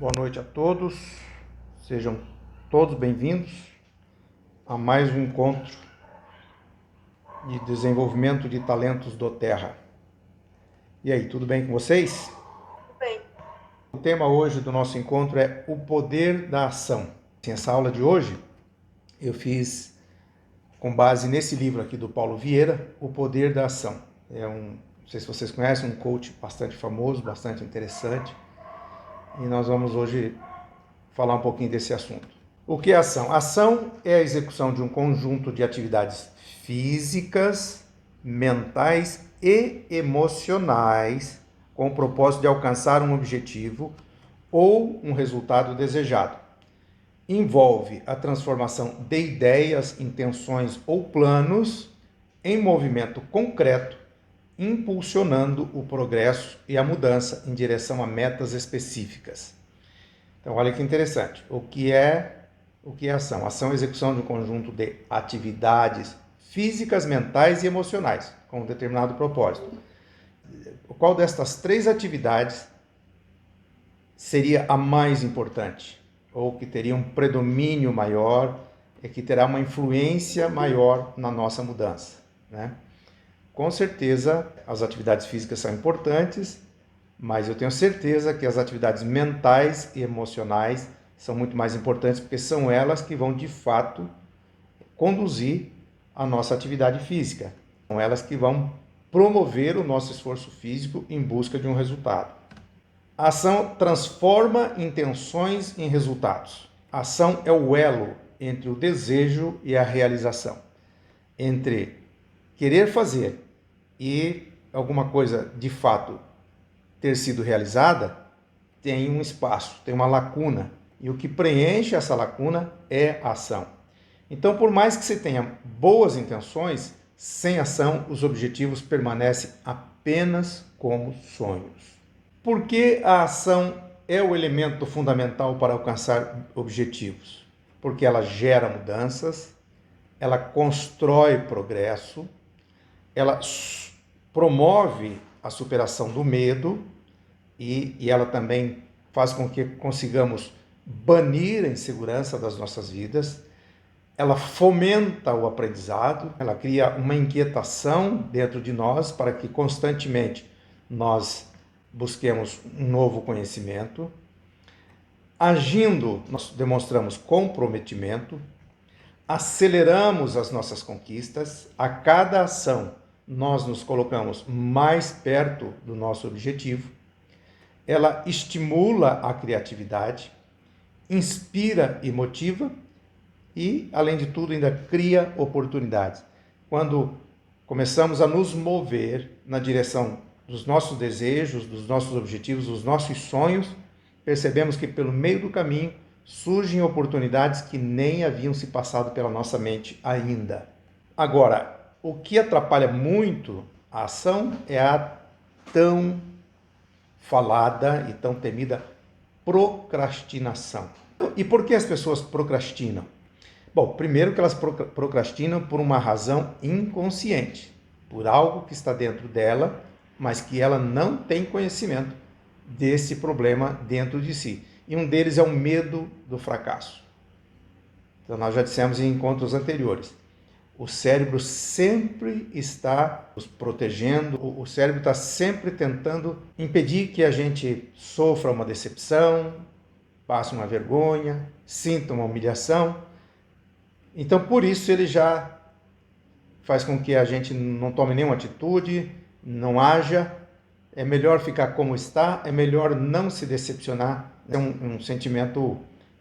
Boa noite a todos, sejam todos bem-vindos a mais um encontro de desenvolvimento de talentos do Terra. E aí, tudo bem com vocês? Tudo bem. O tema hoje do nosso encontro é o poder da ação. Essa aula de hoje eu fiz com base nesse livro aqui do Paulo Vieira, O Poder da Ação. Não sei se vocês conhecem, um coach bastante famoso, bastante interessante. E nós vamos hoje falar um pouquinho desse assunto. O que é ação? Ação é a execução de um conjunto de atividades físicas, mentais e emocionais com o propósito de alcançar um objetivo ou um resultado desejado. Envolve a transformação de ideias, intenções ou planos em movimento concreto, impulsionando o progresso e a mudança em direção a metas específicas. Então, olha que interessante. O que é ação? Ação é a execução de um conjunto de atividades físicas, mentais e emocionais, com um determinado propósito. Qual destas três atividades seria a mais importante? Ou que teria um predomínio maior e que terá uma influência maior na nossa mudança, né? Com certeza, as atividades físicas são importantes, mas eu tenho certeza que as atividades mentais e emocionais são muito mais importantes, porque são elas que vão, de fato, conduzir a nossa atividade física. São elas que vão promover o nosso esforço físico em busca de um resultado. A ação transforma intenções em resultados. A ação é o elo entre o desejo e a realização. Entre querer fazer e alguma coisa de fato ter sido realizada, tem um espaço, tem uma lacuna. E o que preenche essa lacuna é a ação. Então, por mais que você tenha boas intenções, sem ação, os objetivos permanecem apenas como sonhos. Por que a ação é o elemento fundamental para alcançar objetivos? Porque ela gera mudanças, ela constrói progresso, ela promove a superação do medo e ela também faz com que consigamos banir a insegurança das nossas vidas. Ela fomenta o aprendizado, ela cria uma inquietação dentro de nós para que constantemente nós busquemos um novo conhecimento. Agindo, nós demonstramos comprometimento, aceleramos as nossas conquistas. A cada ação, nós nos colocamos mais perto do nosso objetivo. Ela estimula a criatividade, inspira e motiva e, além de tudo, ainda cria oportunidades. Quando começamos a nos mover na direção dos nossos desejos, dos nossos objetivos, dos nossos sonhos, percebemos que pelo meio do caminho surgem oportunidades que nem haviam se passado pela nossa mente ainda. Agora, o que atrapalha muito a ação é a tão falada e tão temida procrastinação. E por que as pessoas procrastinam? Bom, primeiro que elas procrastinam por uma razão inconsciente, por algo que está dentro dela, mas que ela não tem conhecimento desse problema dentro de si. E um deles é o medo do fracasso. Então, nós já dissemos em encontros anteriores, o cérebro sempre está nos protegendo, o cérebro está sempre tentando impedir que a gente sofra uma decepção, passe uma vergonha, sinta uma humilhação. Então, por isso, ele já faz com que a gente não tome nenhuma atitude, não haja. É melhor ficar como está, é melhor não se decepcionar. É um sentimento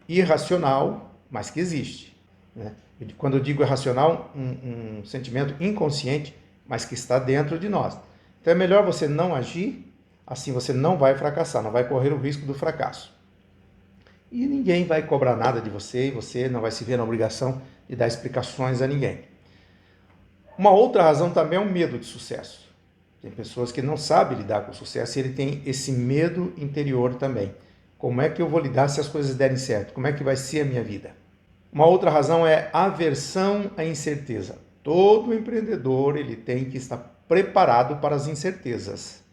irracional, mas que existe, né? Quando eu digo irracional, um sentimento inconsciente, mas que está dentro de nós. Então é melhor você não agir, assim você não vai fracassar, não vai correr o risco do fracasso. E ninguém vai cobrar nada de você, e você não vai se ver na obrigação de dar explicações a ninguém. Uma outra razão também é o medo de sucesso. Tem pessoas que não sabem lidar com o sucesso e ele tem esse medo interior também. Como é que eu vou lidar se as coisas derem certo? Como é que vai ser a minha vida? Uma outra razão é aversão à incerteza. Todo empreendedor ele tem que estar preparado para as incertezas.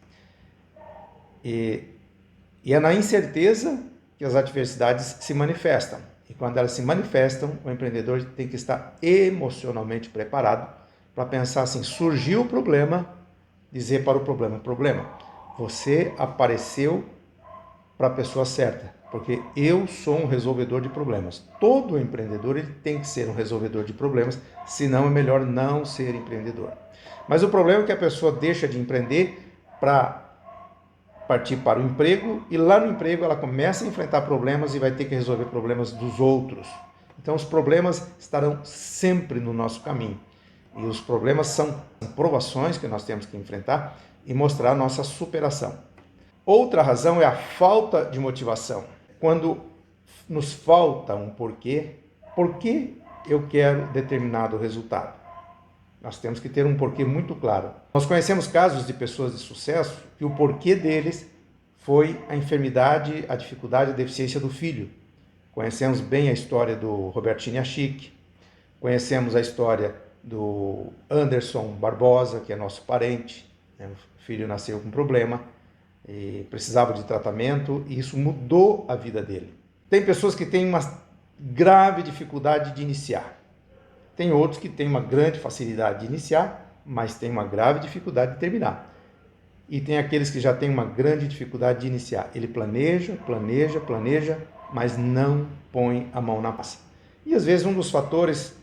E é na incerteza que as adversidades se manifestam. E quando elas se manifestam, o empreendedor tem que estar emocionalmente preparado para pensar assim, surgiu o problema, dizer para o problema, você apareceu para a pessoa certa, porque eu sou um resolvedor de problemas. Todo empreendedor ele tem que ser um resolvedor de problemas, senão é melhor não ser empreendedor. Mas o problema é que a pessoa deixa de empreender para partir para o emprego e lá no emprego ela começa a enfrentar problemas e vai ter que resolver problemas dos outros. Então os problemas estarão sempre no nosso caminho. E os problemas são provações que nós temos que enfrentar e mostrar a nossa superação. Outra razão é a falta de motivação. Quando nos falta um porquê, por que eu quero determinado resultado? Nós temos que ter um porquê muito claro. Nós conhecemos casos de pessoas de sucesso que o porquê deles foi a enfermidade, a dificuldade, a deficiência do filho. Conhecemos bem a história do Roberto Chiniachik, conhecemos a história do Anderson Barbosa, que é nosso parente, né? O filho nasceu com problema e precisava de tratamento e isso mudou a vida dele. Tem pessoas que têm uma grave dificuldade de iniciar. Tem outros que têm uma grande facilidade de iniciar, mas têm uma grave dificuldade de terminar. E tem aqueles que já têm uma grande dificuldade de iniciar. Ele planeja, mas não põe a mão na massa. E às vezes um dos fatores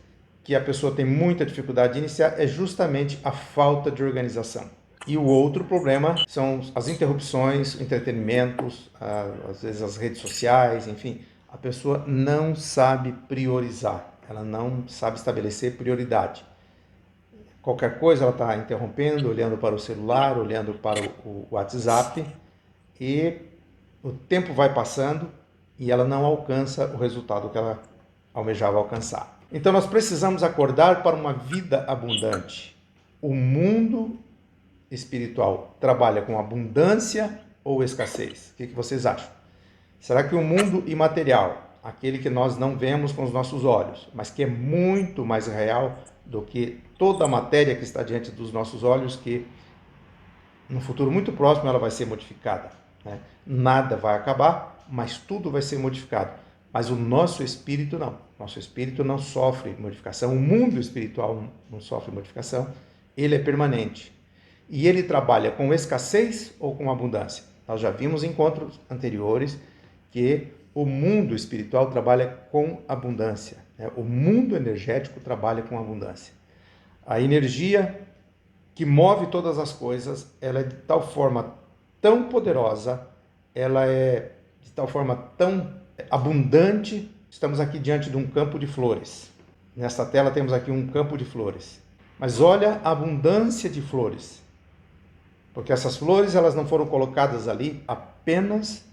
que a pessoa tem muita dificuldade de iniciar é justamente a falta de organização. E o outro problema são as interrupções, entretenimentos, às vezes as redes sociais, enfim. A pessoa não sabe priorizar. Ela não sabe estabelecer prioridade. Qualquer coisa ela está interrompendo, olhando para o celular, olhando para o WhatsApp e o tempo vai passando e ela não alcança o resultado que ela almejava alcançar. Então nós precisamos acordar para uma vida abundante. O mundo espiritual trabalha com abundância ou escassez? O que vocês acham? Será que o mundo imaterial, aquele que nós não vemos com os nossos olhos, mas que é muito mais real do que toda a matéria que está diante dos nossos olhos, que no futuro muito próximo ela vai ser modificada, né? Nada vai acabar, mas tudo vai ser modificado. Mas o nosso espírito não. Nosso espírito não sofre modificação. O mundo espiritual não sofre modificação. Ele é permanente. E ele trabalha com escassez ou com abundância? Nós já vimos em encontros anteriores que o mundo espiritual trabalha com abundância, né? O mundo energético trabalha com abundância. A energia que move todas as coisas, ela é de tal forma tão poderosa, ela é de tal forma tão abundante. Estamos aqui diante de um campo de flores. Nesta tela temos aqui um campo de flores. Mas olha a abundância de flores. Porque essas flores elas não foram colocadas ali apenas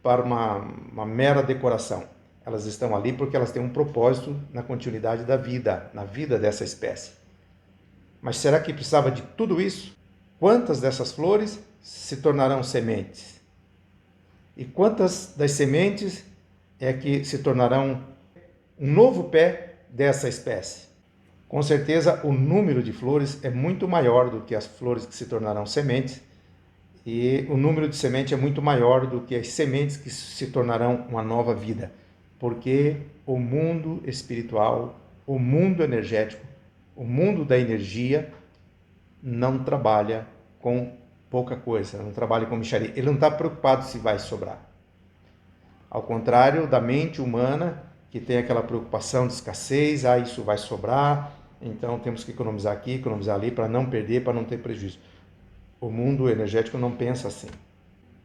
para uma mera decoração. Elas estão ali porque elas têm um propósito na continuidade da vida, na vida dessa espécie. Mas será que precisava de tudo isso? Quantas dessas flores se tornarão sementes? E quantas das sementes é que se tornarão um novo pé dessa espécie? Com certeza o número de flores é muito maior do que as flores que se tornarão sementes, e o número de semente é muito maior do que as sementes que se tornarão uma nova vida, porque o mundo espiritual, o mundo energético, o mundo da energia não trabalha com pouca coisa, não trabalha com mixaria. Ele não está preocupado se vai sobrar. Ao contrário da mente humana, que tem aquela preocupação de escassez, isso vai sobrar, então temos que economizar aqui, economizar ali, para não perder, para não ter prejuízo. O mundo energético não pensa assim.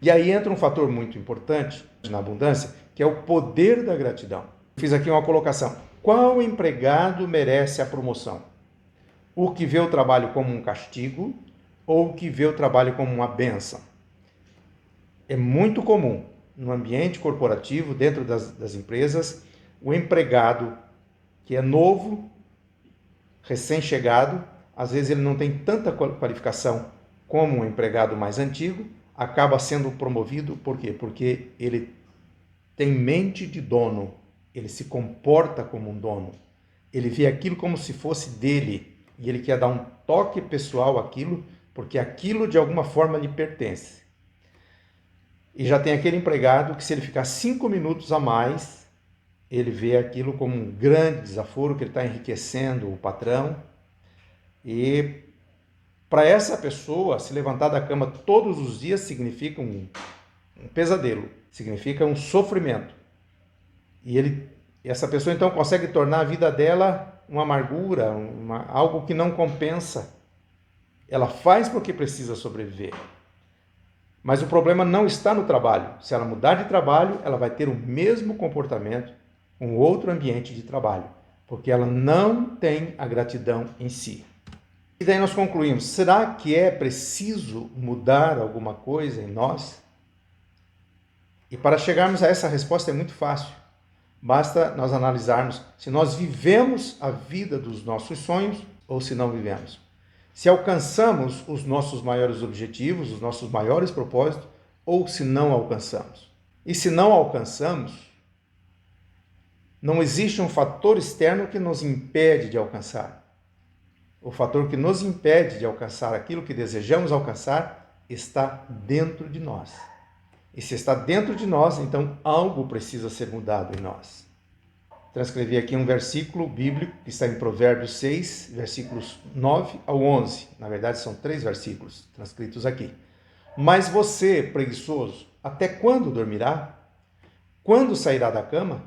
E aí entra um fator muito importante na abundância, que é o poder da gratidão. Fiz aqui uma colocação. Qual empregado merece a promoção? O que vê o trabalho como um castigo ou o que vê o trabalho como uma bênção? É muito comum no ambiente corporativo, dentro das empresas, o empregado que é novo, recém-chegado, às vezes ele não tem tanta qualificação como um empregado mais antigo, acaba sendo promovido, por quê? Porque ele tem mente de dono, ele se comporta como um dono, ele vê aquilo como se fosse dele, e ele quer dar um toque pessoal àquilo, porque aquilo de alguma forma lhe pertence. E já tem aquele empregado que, se ele ficar 5 minutos a mais, ele vê aquilo como um grande desaforo, que ele está enriquecendo o patrão. E para essa pessoa, se levantar da cama todos os dias significa um pesadelo, significa um sofrimento. E essa pessoa então consegue tornar a vida dela uma amargura, algo que não compensa. Ela faz porque precisa sobreviver. Mas o problema não está no trabalho. Se ela mudar de trabalho, ela vai ter o mesmo comportamento com outro ambiente de trabalho, porque ela não tem a gratidão em si. E daí nós concluímos, será que é preciso mudar alguma coisa em nós? E para chegarmos a essa resposta é muito fácil. Basta nós analisarmos se nós vivemos a vida dos nossos sonhos ou se não vivemos. Se alcançamos os nossos maiores objetivos, os nossos maiores propósitos, ou se não alcançamos. E se não alcançamos, não existe um fator externo que nos impede de alcançar. O fator que nos impede de alcançar aquilo que desejamos alcançar está dentro de nós. E se está dentro de nós, então algo precisa ser mudado em nós. Transcrevi aqui um versículo bíblico que está em Provérbios 6, versículos 9 ao 11. Na verdade, são 3 versículos transcritos aqui. Mas você, preguiçoso, até quando dormirá? Quando sairá da cama?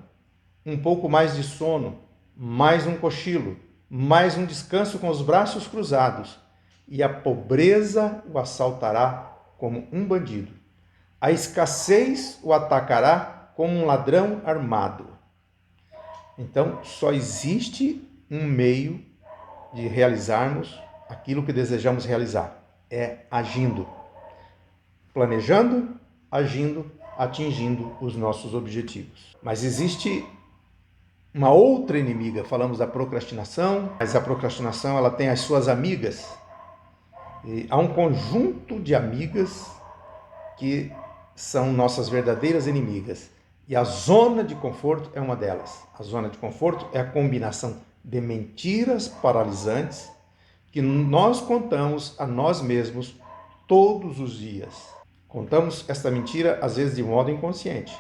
Um pouco mais de sono, mais um cochilo, mais um descanso com os braços cruzados, e a pobreza o assaltará como um bandido. A escassez o atacará como um ladrão armado. Então, só existe um meio de realizarmos aquilo que desejamos realizar. É agindo. Planejando, agindo, atingindo os nossos objetivos. Mas existe uma outra inimiga. Falamos da procrastinação, mas a procrastinação ela tem as suas amigas. E há um conjunto de amigas que são nossas verdadeiras inimigas. E a zona de conforto é uma delas. A zona de conforto é a combinação de mentiras paralisantes que nós contamos a nós mesmos todos os dias. Contamos esta mentira, às vezes, de modo inconsciente,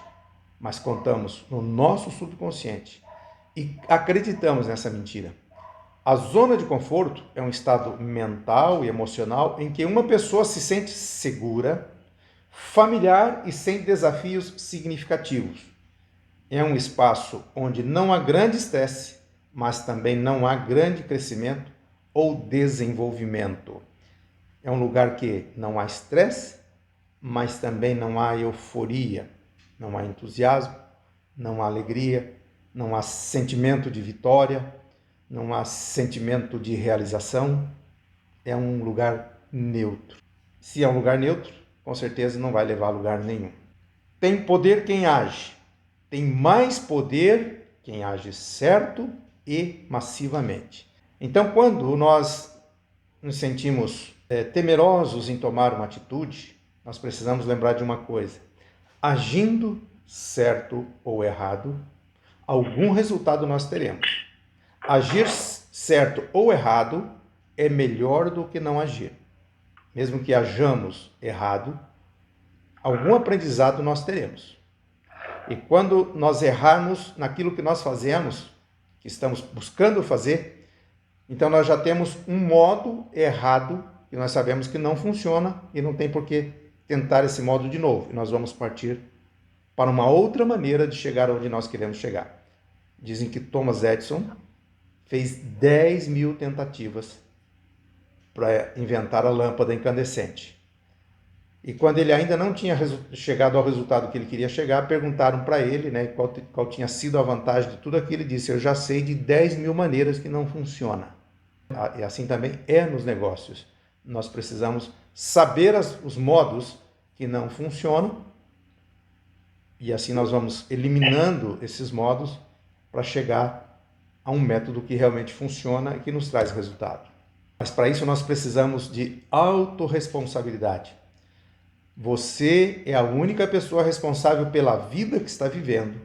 mas contamos no nosso subconsciente e acreditamos nessa mentira. A zona de conforto é um estado mental e emocional em que uma pessoa se sente segura, familiar e sem desafios significativos. É um espaço onde não há grande estresse, mas também não há grande crescimento ou desenvolvimento. É um lugar que não há estresse, mas também não há euforia, não há entusiasmo, não há alegria, não há sentimento de vitória, não há sentimento de realização. É um lugar neutro. Se é um lugar neutro, com certeza não vai levar a lugar nenhum. Tem poder quem age. Tem mais poder quem age certo e massivamente. Então, quando nós nos sentimos temerosos em tomar uma atitude, nós precisamos lembrar de uma coisa. Agindo certo ou errado, algum resultado nós teremos. Agir certo ou errado é melhor do que não agir. Mesmo que hajamos errado, algum aprendizado nós teremos. E quando nós errarmos naquilo que nós fazemos, que estamos buscando fazer, então nós já temos um modo errado que nós sabemos que não funciona e não tem por que tentar esse modo de novo. E nós vamos partir para uma outra maneira de chegar onde nós queremos chegar. Dizem que Thomas Edison fez 10.000 tentativas para inventar a lâmpada incandescente. E quando ele ainda não tinha chegado ao resultado que ele queria chegar, perguntaram para ele, qual tinha sido a vantagem de tudo aquilo. Ele disse, eu já sei de 10.000 maneiras que não funciona. E assim também é nos negócios. Nós precisamos saber os modos que não funcionam e assim nós vamos eliminando esses modos para chegar a um método que realmente funciona e que nos traz resultado. Mas para isso nós precisamos de autorresponsabilidade. Você é a única pessoa responsável pela vida que está vivendo.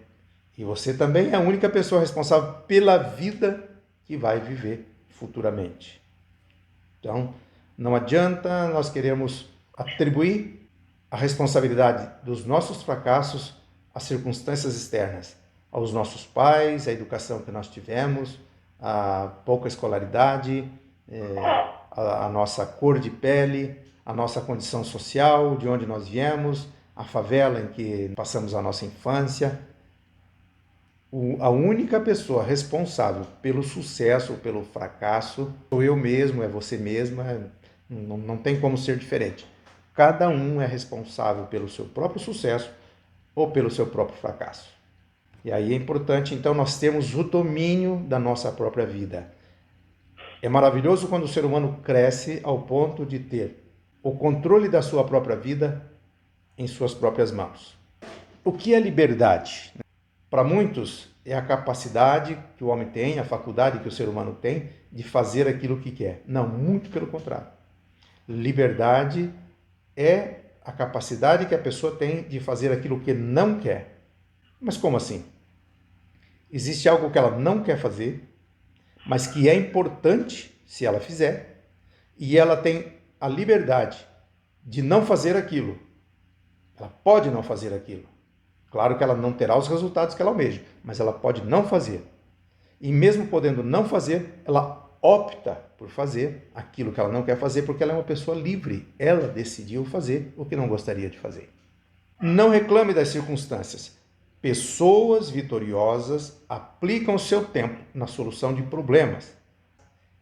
E você também é a única pessoa responsável pela vida que vai viver futuramente. Então, não adianta nós queremos atribuir a responsabilidade dos nossos fracassos às circunstâncias externas, aos nossos pais, à educação que nós tivemos, a pouca escolaridade, a nossa cor de pele, a nossa condição social, de onde nós viemos, a favela em que passamos a nossa infância. A única pessoa responsável pelo sucesso ou pelo fracasso sou eu mesmo, é você mesma, não tem como ser diferente. Cada um é responsável pelo seu próprio sucesso ou pelo seu próprio fracasso. E aí é importante, então, nós termos o domínio da nossa própria vida. É maravilhoso quando o ser humano cresce ao ponto de ter o controle da sua própria vida em suas próprias mãos. O que é liberdade? Para muitos, é a capacidade que o homem tem, a faculdade que o ser humano tem de fazer aquilo que quer. Não, muito pelo contrário. Liberdade é a capacidade que a pessoa tem de fazer aquilo que não quer. Mas como assim? Existe algo que ela não quer fazer, mas que é importante se ela fizer, e ela tem a liberdade de não fazer aquilo. Ela pode não fazer aquilo. Claro que ela não terá os resultados que ela almeja, mas ela pode não fazer. E mesmo podendo não fazer, ela opta por fazer aquilo que ela não quer fazer, porque ela é uma pessoa livre. Ela decidiu fazer o que não gostaria de fazer. Não reclame das circunstâncias. Pessoas vitoriosas aplicam seu tempo na solução de problemas,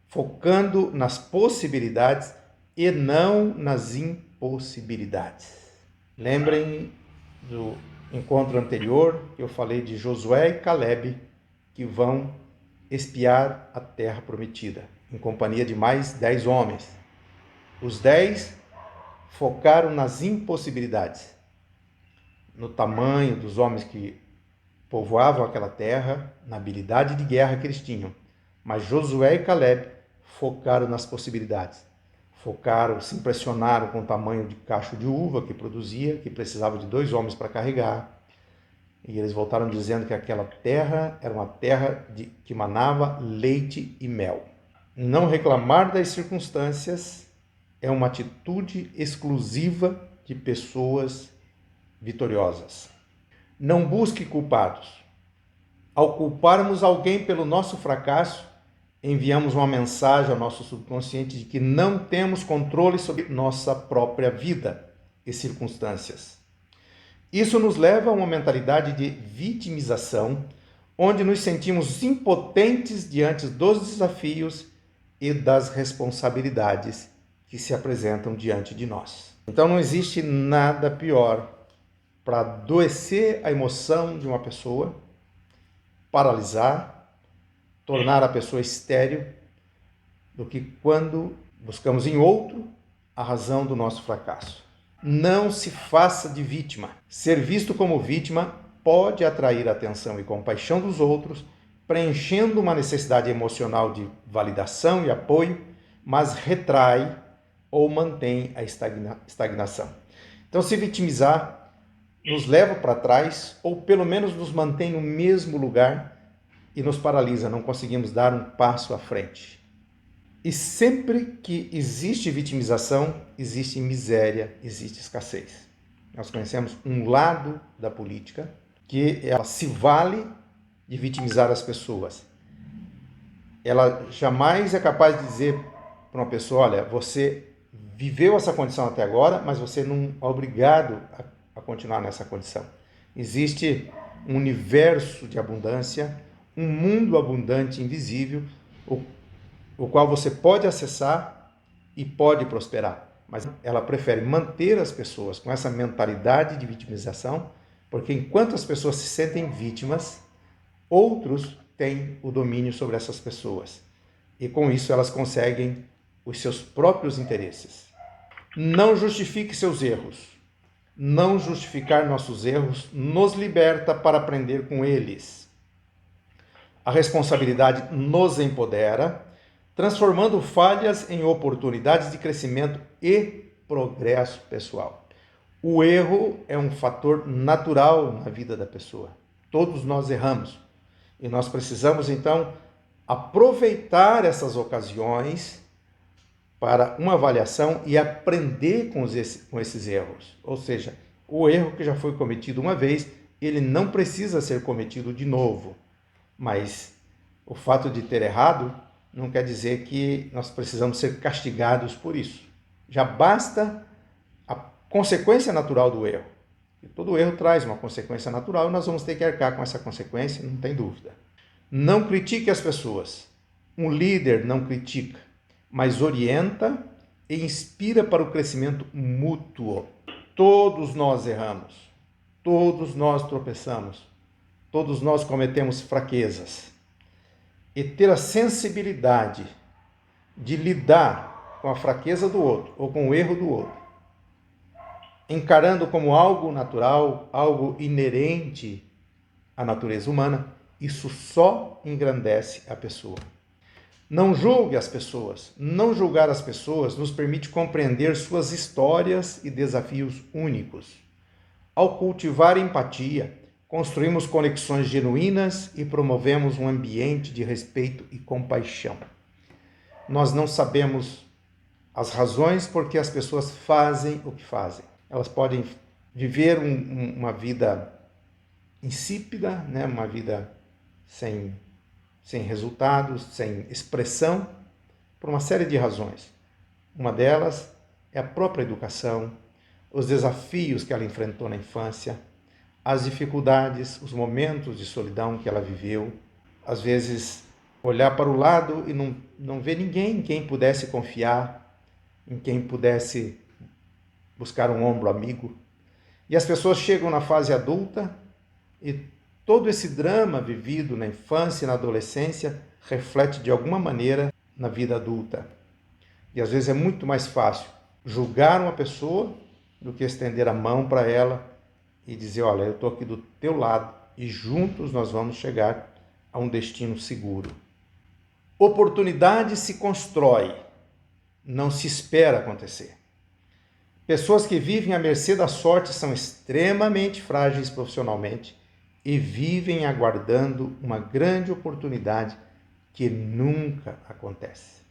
focando nas possibilidades e não nas impossibilidades. Lembrem do encontro anterior que eu falei de Josué e Caleb, que vão espiar a terra prometida, em companhia de mais 10 homens. Os 10 focaram nas impossibilidades, no tamanho dos homens que povoavam aquela terra, na habilidade de guerra que eles tinham. Mas Josué e Caleb focaram nas possibilidades. Focaram, se impressionaram com o tamanho de cacho de uva que produzia, que precisava de 2 homens para carregar. E eles voltaram dizendo que aquela terra era uma terra que manava leite e mel. Não reclamar das circunstâncias é uma atitude exclusiva de pessoas vitoriosas. Não busque culpados. Ao culparmos alguém pelo nosso fracasso, enviamos uma mensagem ao nosso subconsciente de que não temos controle sobre nossa própria vida e circunstâncias. Isso nos leva a uma mentalidade de vitimização, onde nos sentimos impotentes diante dos desafios e das responsabilidades que se apresentam diante de nós. Então não existe nada pior para adoecer a emoção de uma pessoa, paralisar, tornar a pessoa estéril, do que quando buscamos em outro a razão do nosso fracasso. Não se faça de vítima. Ser visto como vítima pode atrair a atenção e compaixão dos outros, preenchendo uma necessidade emocional de validação e apoio, mas retrai ou mantém a estagnação. Então, se vitimizar nos leva para trás, ou pelo menos nos mantém no mesmo lugar e nos paralisa, não conseguimos dar um passo à frente. E sempre que existe vitimização, existe miséria, existe escassez. Nós conhecemos um lado da política que ela se vale de vitimizar as pessoas. Ela jamais é capaz de dizer para uma pessoa, olha, você viveu essa condição até agora, mas você não é obrigado a continuar nessa condição. Existe um universo de abundância, um mundo abundante invisível, o qual você pode acessar e pode prosperar. Mas ela prefere manter as pessoas com essa mentalidade de vitimização, porque enquanto as pessoas se sentem vítimas, outros têm o domínio sobre essas pessoas. E com isso elas conseguem os seus próprios interesses. Não justifique seus erros. Não justificar nossos erros nos liberta para aprender com eles. A responsabilidade nos empodera, transformando falhas em oportunidades de crescimento e progresso pessoal. O erro é um fator natural na vida da pessoa. Todos nós erramos. E nós precisamos, então, aproveitar essas ocasiões para uma avaliação e aprender com esses erros. Ou seja, o erro que já foi cometido uma vez, ele não precisa ser cometido de novo. Mas o fato de ter errado não quer dizer que nós precisamos ser castigados por isso. Já basta a consequência natural do erro. E todo erro traz uma consequência natural e nós vamos ter que arcar com essa consequência, não tem dúvida. Não critique as pessoas. Um líder não critica, mas orienta e inspira para o crescimento mútuo. Todos nós erramos, todos nós tropeçamos, todos nós cometemos fraquezas. E ter a sensibilidade de lidar com a fraqueza do outro ou com o erro do outro, encarando como algo natural, algo inerente à natureza humana, isso só engrandece a pessoa. Não julgue as pessoas. Não julgar as pessoas nos permite compreender suas histórias e desafios únicos. Ao cultivar empatia, construímos conexões genuínas e promovemos um ambiente de respeito e compaixão. Nós não sabemos as razões por que as pessoas fazem o que fazem. Elas podem viver uma vida insípida, né? Uma vida sem resultados, sem expressão, por uma série de razões. Uma delas é a própria educação, os desafios que ela enfrentou na infância, as dificuldades, os momentos de solidão que ela viveu. Às vezes, olhar para o lado e não ver ninguém em quem pudesse confiar, em quem pudesse buscar um ombro amigo. E as pessoas chegam na fase adulta e todo esse drama vivido na infância e na adolescência reflete de alguma maneira na vida adulta. E às vezes é muito mais fácil julgar uma pessoa do que estender a mão para ela e dizer, olha, eu estou aqui do teu lado e juntos nós vamos chegar a um destino seguro. Oportunidade se constrói, não se espera acontecer. Pessoas que vivem à mercê da sorte são extremamente frágeis profissionalmente e vivem aguardando uma grande oportunidade que nunca acontece.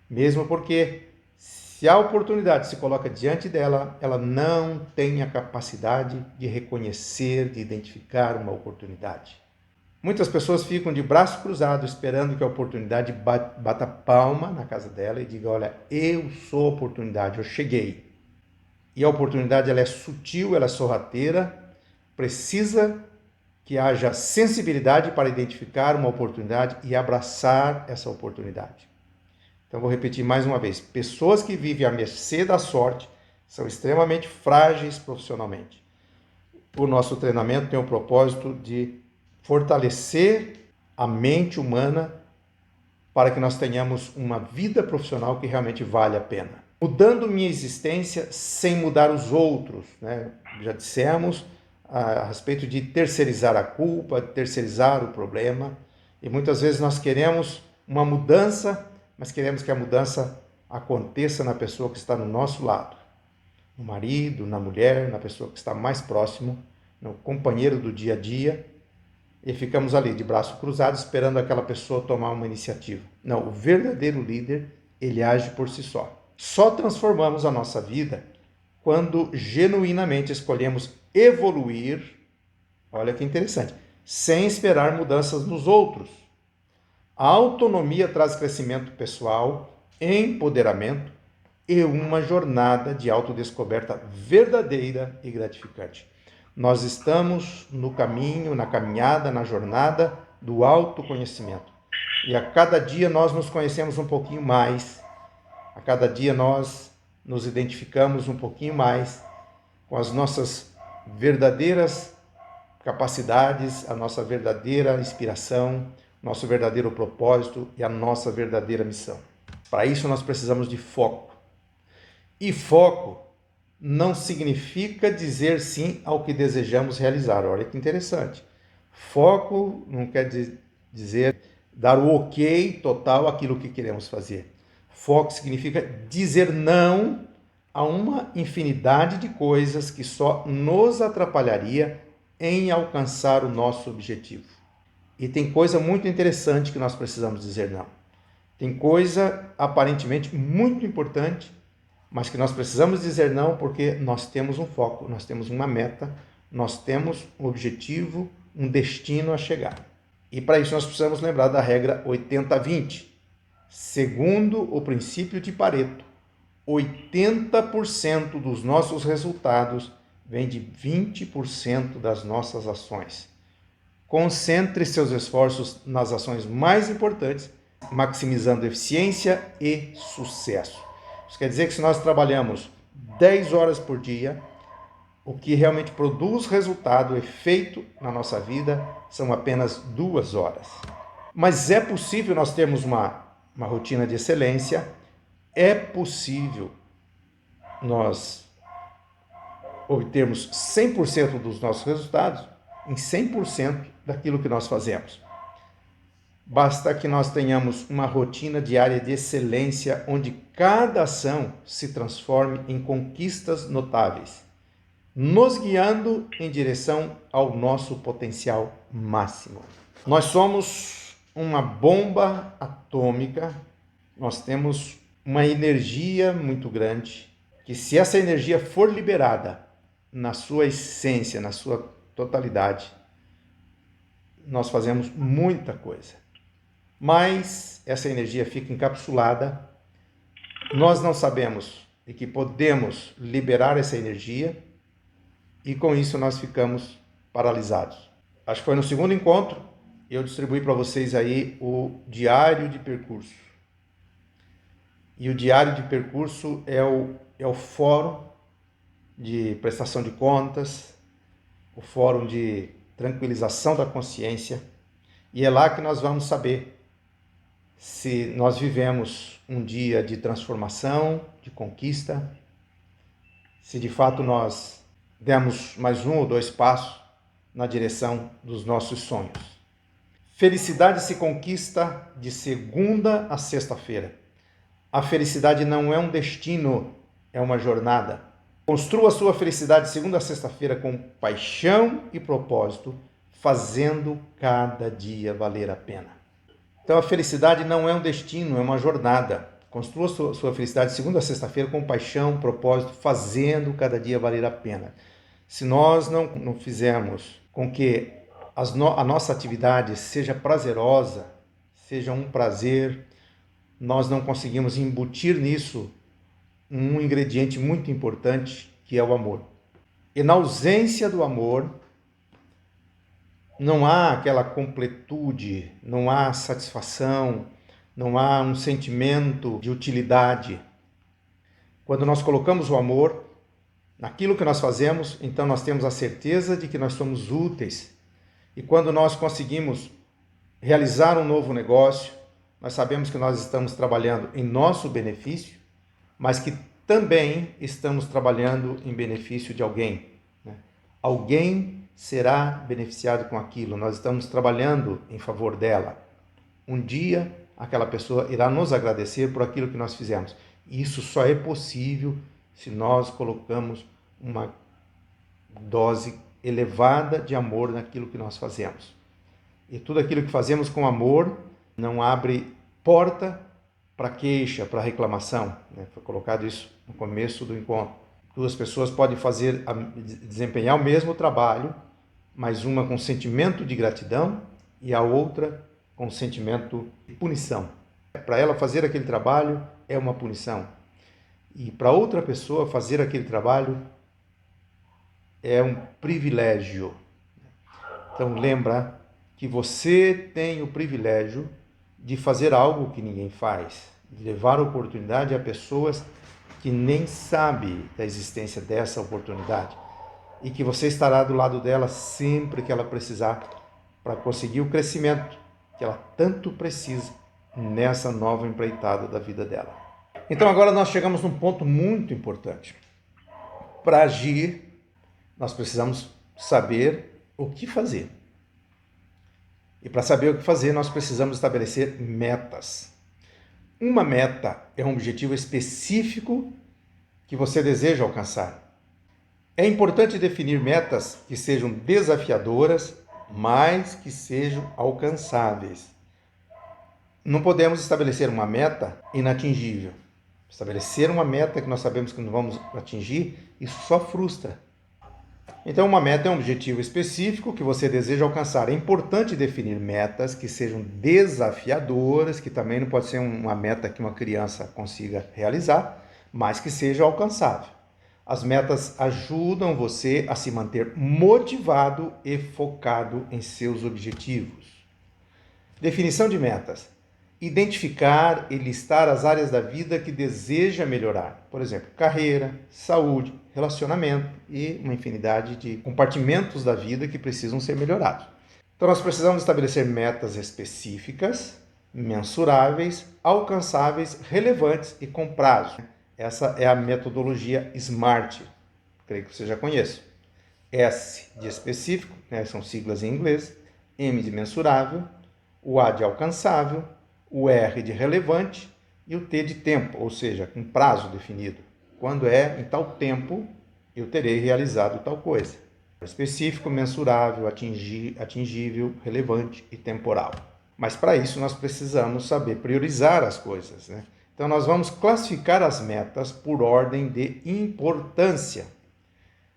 Mesmo porque, se a oportunidade se coloca diante dela, ela não tem a capacidade de reconhecer, de identificar uma oportunidade. Muitas pessoas ficam de braço cruzado esperando que a oportunidade bata palma na casa dela e diga, olha, eu sou a oportunidade, eu cheguei. E a oportunidade ela é sutil, ela é sorrateira, precisa que haja sensibilidade para identificar uma oportunidade e abraçar essa oportunidade. Então, vou repetir mais uma vez. Pessoas que vivem à mercê da sorte são extremamente frágeis profissionalmente. O nosso treinamento tem o propósito de fortalecer a mente humana para que nós tenhamos uma vida profissional que realmente vale a pena. Mudando minha existência sem mudar os outros, né? Já dissemos a respeito de terceirizar a culpa, de terceirizar o problema. E muitas vezes nós queremos uma mudança, mas queremos que a mudança aconteça na pessoa que está no nosso lado. No marido, na mulher, na pessoa que está mais próximo, no companheiro do dia a dia. E ficamos ali de braço cruzado esperando aquela pessoa tomar uma iniciativa. Não, o verdadeiro líder, ele age por si só. Só transformamos a nossa vida quando genuinamente escolhemos evoluir, olha que interessante, sem esperar mudanças nos outros. A autonomia traz crescimento pessoal, empoderamento e uma jornada de autodescoberta verdadeira e gratificante. Nós estamos no caminho, na caminhada, na jornada do autoconhecimento. E a cada dia nós nos conhecemos um pouquinho mais. A cada dia nós nos identificamos um pouquinho mais com as nossas verdadeiras capacidades, a nossa verdadeira inspiração, nosso verdadeiro propósito e a nossa verdadeira missão. Para isso nós precisamos de foco. E foco não significa dizer sim ao que desejamos realizar. Olha que interessante. Foco não quer dizer dar o ok total àquilo que queremos fazer. Foco significa dizer não a uma infinidade de coisas que só nos atrapalharia em alcançar o nosso objetivo. E tem coisa muito interessante que nós precisamos dizer não. Tem coisa aparentemente muito importante, mas que nós precisamos dizer não porque nós temos um foco, nós temos uma meta, nós temos um objetivo, um destino a chegar. E para isso nós precisamos lembrar da regra 80-20. Segundo o princípio de Pareto, 80% dos nossos resultados vem de 20% das nossas ações. Concentre seus esforços nas ações mais importantes, maximizando eficiência e sucesso. Isso quer dizer que se nós trabalhamos 10 horas por dia, o que realmente produz resultado, efeito na nossa vida, são apenas 2 horas. Mas é possível nós termos uma rotina de excelência, é possível nós obtermos 100% dos nossos resultados em 100% daquilo que nós fazemos. Basta que nós tenhamos uma rotina diária de excelência, onde cada ação se transforme em conquistas notáveis, nos guiando em direção ao nosso potencial máximo. Nós somos uma bomba atômica, nós temos uma energia muito grande, que se essa energia for liberada na sua essência, na sua totalidade, nós fazemos muita coisa. Mas essa energia fica encapsulada, nós não sabemos de que podemos liberar essa energia e com isso nós ficamos paralisados. Acho que foi no segundo encontro, eu distribuí para vocês aí o diário de percurso. E o diário de percurso é o fórum de prestação de contas, o fórum de tranquilização da consciência, e é lá que nós vamos saber se nós vivemos um dia de transformação, de conquista, se de fato nós demos mais 1 ou 2 passos na direção dos nossos sonhos. Felicidade se conquista de segunda a sexta-feira. A felicidade não é um destino, é uma jornada. Construa a sua felicidade de segunda a sexta-feira com paixão e propósito, fazendo cada dia valer a pena. Então a felicidade não é um destino, é uma jornada. Construa a sua felicidade de segunda a sexta-feira com paixão, propósito, fazendo cada dia valer a pena. Se nós não fizermos com que a nossa atividade seja prazerosa, seja um prazer, nós não conseguimos embutir nisso um ingrediente muito importante, que é o amor. E na ausência do amor, não há aquela completude, não há satisfação, não há um sentimento de utilidade. Quando nós colocamos o amor naquilo que nós fazemos, então nós temos a certeza de que nós somos úteis. E quando nós conseguimos realizar um novo negócio, nós sabemos que nós estamos trabalhando em nosso benefício, mas que também estamos trabalhando em benefício de alguém. Alguém será beneficiado com aquilo, nós estamos trabalhando em favor dela. Um dia, aquela pessoa irá nos agradecer por aquilo que nós fizemos. E isso só é possível se nós colocamos uma dose elevada de amor naquilo que nós fazemos. E tudo aquilo que fazemos com amor não abre porta para queixa, para reclamação. Foi colocado isso no começo do encontro. 2 pessoas podem desempenhar o mesmo trabalho, mas uma com sentimento de gratidão e a outra com sentimento de punição. Para ela fazer aquele trabalho é uma punição. E para outra pessoa fazer aquele trabalho é um privilégio. Então lembra que você tem o privilégio de fazer algo que ninguém faz, de levar oportunidade a pessoas que nem sabem da existência dessa oportunidade e que você estará do lado dela sempre que ela precisar para conseguir o crescimento que ela tanto precisa nessa nova empreitada da vida dela. Então agora nós chegamos num ponto muito importante. Para agir, nós precisamos saber o que fazer. E para saber o que fazer, nós precisamos estabelecer metas. Uma meta é um objetivo específico que você deseja alcançar. É importante definir metas que sejam desafiadoras, mas que sejam alcançáveis. Não podemos estabelecer uma meta inatingível. Estabelecer uma meta que nós sabemos que não vamos atingir, isso só frustra. Então, uma meta é um objetivo específico que você deseja alcançar. É importante definir metas que sejam desafiadoras, que também não pode ser uma meta que uma criança consiga realizar, mas que seja alcançável. As metas ajudam você a se manter motivado e focado em seus objetivos. Definição de metas. Identificar e listar as áreas da vida que deseja melhorar. Por exemplo, carreira, saúde, relacionamento e uma infinidade de compartimentos da vida que precisam ser melhorados. Então nós precisamos estabelecer metas específicas, mensuráveis, alcançáveis, relevantes e com prazo. Essa é a metodologia SMART, creio que você já conhece. S de específico, são siglas em inglês, M de mensurável, o A de alcançável, o R de relevante e o T de tempo, ou seja, um prazo definido. Quando em tal tempo, eu terei realizado tal coisa. Específico, mensurável, atingível, relevante e temporal. Mas para isso nós precisamos saber priorizar as coisas, né? Então nós vamos classificar as metas por ordem de importância,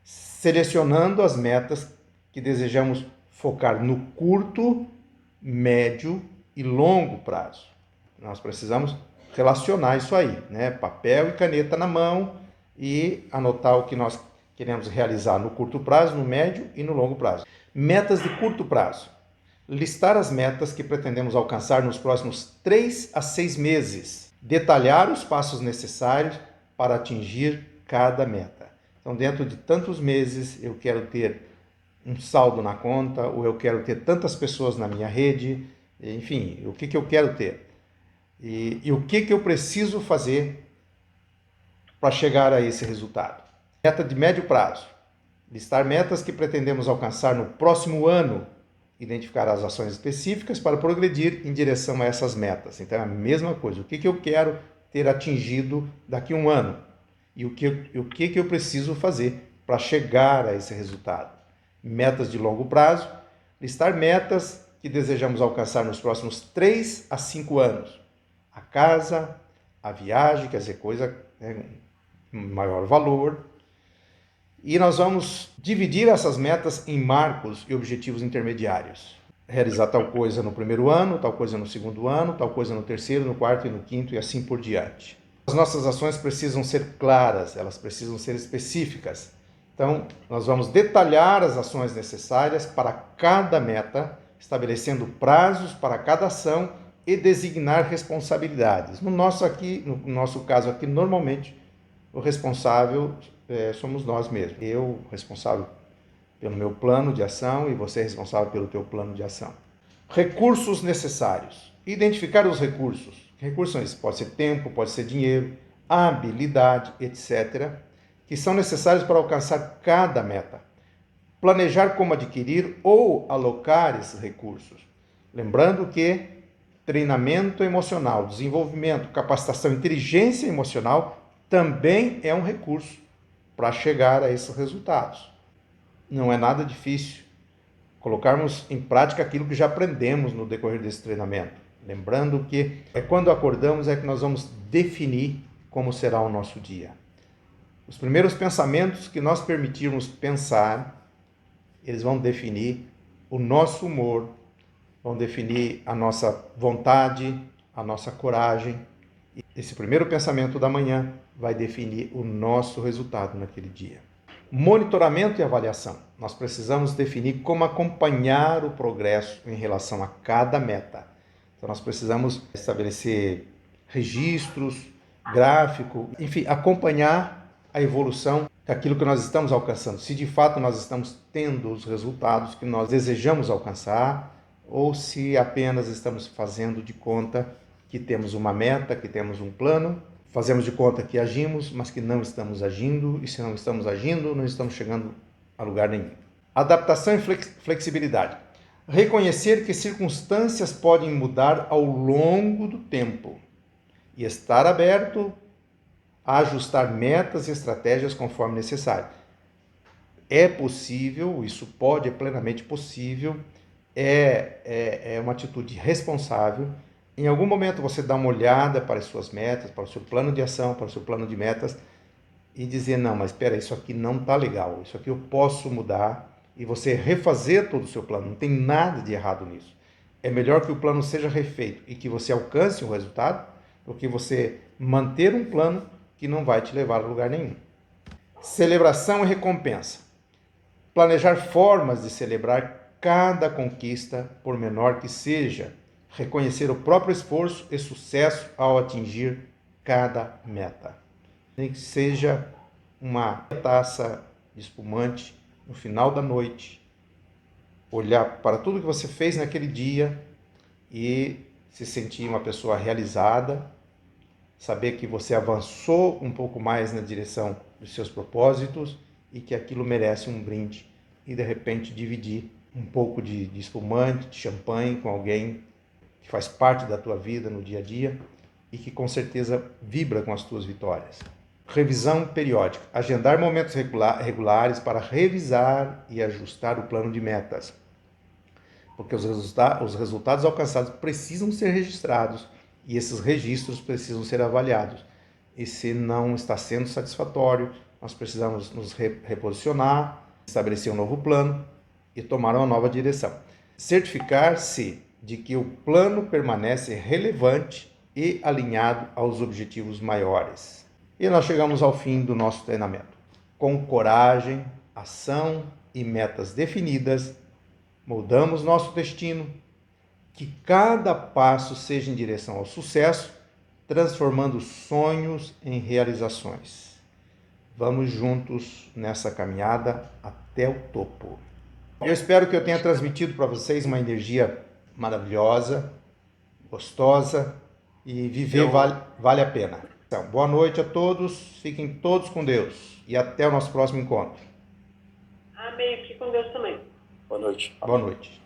selecionando as metas que desejamos focar no curto, médio e longo prazo. Nós precisamos relacionar isso aí, né? Papel e caneta na mão e anotar o que nós queremos realizar no curto prazo, no médio e no longo prazo. Metas de curto prazo. Listar as metas que pretendemos alcançar nos próximos 3 a 6 meses. Detalhar os passos necessários para atingir cada meta. Então, dentro de tantos meses, eu quero ter um saldo na conta, ou eu quero ter tantas pessoas na minha rede, enfim, o que eu quero ter. E o que eu preciso fazer para chegar a esse resultado. Meta de médio prazo. Listar metas que pretendemos alcançar no próximo ano. Identificar as ações específicas para progredir em direção a essas metas. Então é a mesma coisa. O que eu quero ter atingido daqui a um ano? E o que eu preciso fazer para chegar a esse resultado? Metas de longo prazo. Listar metas que desejamos alcançar nos próximos 3 a 5 anos. A casa, a viagem, quer dizer, coisa maior valor. E nós vamos dividir essas metas em marcos e objetivos intermediários. Realizar tal coisa no primeiro ano, tal coisa no segundo ano, tal coisa no terceiro, no quarto e no quinto e assim por diante. As nossas ações precisam ser claras, elas precisam ser específicas. Então, nós vamos detalhar as ações necessárias para cada meta, estabelecendo prazos para cada ação e designar responsabilidades. No nosso caso aqui, normalmente, o responsável somos nós mesmos. Eu responsável pelo meu plano de ação e você responsável pelo teu plano de ação. Recursos necessários. Identificar os recursos. Recursos são esses? Pode ser tempo, pode ser dinheiro, habilidade, etc., que são necessários para alcançar cada meta. Planejar como adquirir ou alocar esses recursos. Lembrando que treinamento emocional, desenvolvimento, capacitação, inteligência emocional também é um recurso para chegar a esses resultados. Não é nada difícil colocarmos em prática aquilo que já aprendemos no decorrer desse treinamento. Lembrando que quando acordamos que nós vamos definir como será o nosso dia. Os primeiros pensamentos que nós permitirmos pensar, eles vão definir o nosso humor, vão definir a nossa vontade, a nossa coragem. Esse primeiro pensamento da manhã vai definir o nosso resultado naquele dia. Monitoramento e avaliação. Nós precisamos definir como acompanhar o progresso em relação a cada meta. Então nós precisamos estabelecer registros, gráfico, enfim, acompanhar a evolução daquilo que nós estamos alcançando. Se de fato nós estamos tendo os resultados que nós desejamos alcançar ou se apenas estamos fazendo de conta que temos uma meta, que temos um plano, fazemos de conta que agimos, mas que não estamos agindo, e se não estamos agindo, não estamos chegando a lugar nenhum. Adaptação e flexibilidade. Reconhecer que circunstâncias podem mudar ao longo do tempo e estar aberto a ajustar metas e estratégias conforme necessário. É possível, isso é plenamente possível, é uma atitude responsável Em algum momento você dá uma olhada para as suas metas, para o seu plano de ação, para o seu plano de metas e dizer, não, mas espera, isso aqui não está legal, isso aqui eu posso mudar, e você refazer todo o seu plano, não tem nada de errado nisso. É melhor que o plano seja refeito e que você alcance o resultado do que você manter um plano que não vai te levar a lugar nenhum. Celebração e recompensa. Planejar formas de celebrar cada conquista, por menor que seja. Reconhecer o próprio esforço e sucesso ao atingir cada meta. Nem que seja uma taça de espumante no final da noite, olhar para tudo que você fez naquele dia e se sentir uma pessoa realizada, saber que você avançou um pouco mais na direção dos seus propósitos e que aquilo merece um brinde e de repente dividir um pouco de espumante, de champanhe com alguém que faz parte da tua vida no dia a dia e que com certeza vibra com as tuas vitórias. Revisão periódica. Agendar momentos regulares para revisar e ajustar o plano de metas. Porque os resultados alcançados precisam ser registrados e esses registros precisam ser avaliados. E se não está sendo satisfatório, nós precisamos nos reposicionar, estabelecer um novo plano e tomar uma nova direção. Certificar-se de que o plano permanece relevante e alinhado aos objetivos maiores. E nós chegamos ao fim do nosso treinamento. Com coragem, ação e metas definidas, moldamos nosso destino, que cada passo seja em direção ao sucesso, transformando sonhos em realizações. Vamos juntos nessa caminhada até o topo. Eu espero que eu tenha transmitido para vocês uma energia maravilhosa, gostosa, e viver vale a pena. Então, boa noite a todos, fiquem todos com Deus e até o nosso próximo encontro. Amém, fique com Deus também. Boa noite. Boa noite.